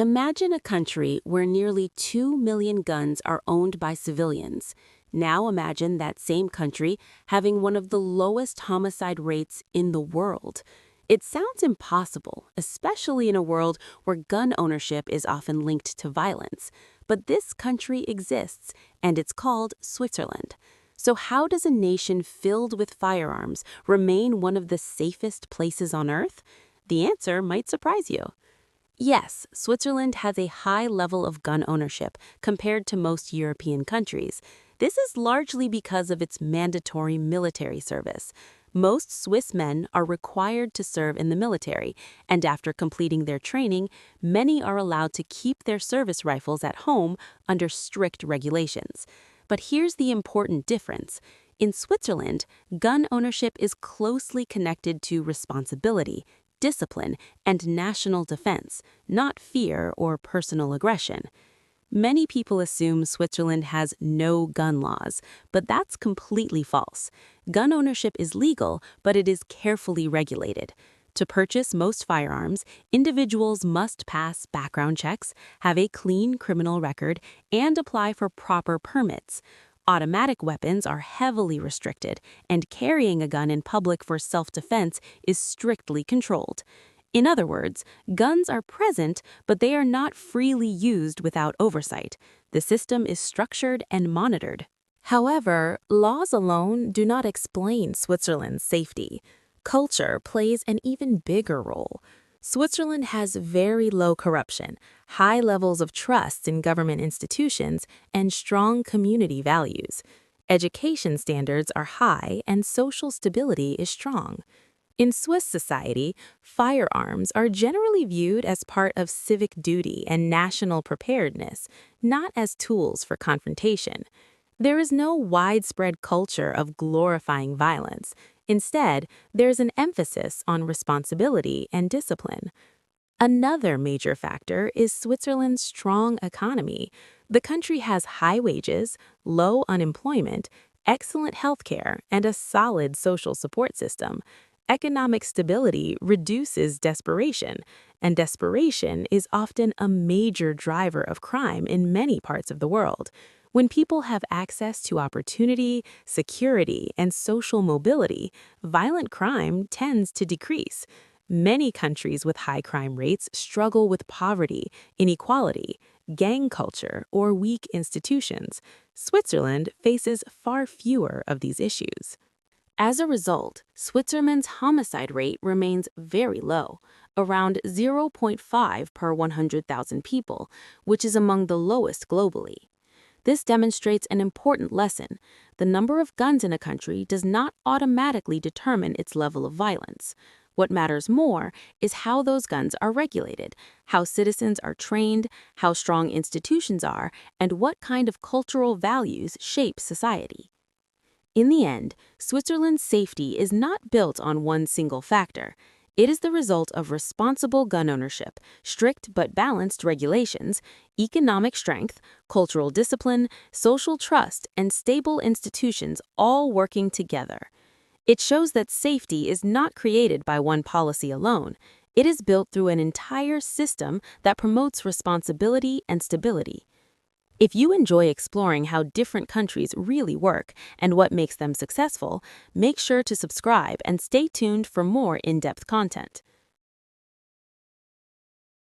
Imagine a country where nearly 2 million guns are owned by civilians. Now imagine that same country having one of the lowest homicide rates in the world. It sounds impossible, especially in a world where gun ownership is often linked to violence. But this country exists, and it's called Switzerland. So how does a nation filled with firearms remain one of the safest places on Earth? The answer might surprise you. Yes, Switzerland has a high level of gun ownership compared to most European countries. This is largely because of its mandatory military service. Most Swiss men are required to serve in the military, and after completing their training, many are allowed to keep their service rifles at home under strict regulations. But here's the important difference. In Switzerland, gun ownership is closely connected to responsibility, discipline, and national defense, not fear or personal aggression. Many people assume Switzerland has no gun laws, but that's completely false. Gun ownership is legal, but it is carefully regulated. To purchase most firearms, individuals must pass background checks, have a clean criminal record, and apply for proper permits. Automatic weapons are heavily restricted, and carrying a gun in public for self-defense is strictly controlled. In other words, guns are present, but they are not freely used without oversight. The system is structured and monitored. However, laws alone do not explain Switzerland's safety. Culture plays an even bigger role. Switzerland has very low corruption, high levels of trust in government institutions, and strong community values. Education standards are high and social stability is strong. In Swiss society, firearms are generally viewed as part of civic duty and national preparedness, not as tools for confrontation. There is no widespread culture of glorifying violence. Instead, there's an emphasis on responsibility and discipline. Another major factor is Switzerland's strong economy. The country has high wages, low unemployment, excellent healthcare, and a solid social support system. Economic stability reduces desperation, and desperation is often a major driver of crime in many parts of the world. When people have access to opportunity, security, and social mobility, violent crime tends to decrease. Many countries with high crime rates struggle with poverty, inequality, gang culture, or weak institutions. Switzerland faces far fewer of these issues. As a result, Switzerland's homicide rate remains very low, around 0.5 per 100,000 people, which is among the lowest globally. This demonstrates an important lesson. The number of guns in a country does not automatically determine its level of violence. What matters more is how those guns are regulated, how citizens are trained, how strong institutions are, and what kind of cultural values shape society. In the end, Switzerland's safety is not built on one single factor. It is the result of responsible gun ownership, strict but balanced regulations, economic strength, cultural discipline, social trust, and stable institutions all working together. It shows that safety is not created by one policy alone. It is built through an entire system that promotes responsibility and stability. If you enjoy exploring how different countries really work and what makes them successful, make sure to subscribe and stay tuned for more in-depth content.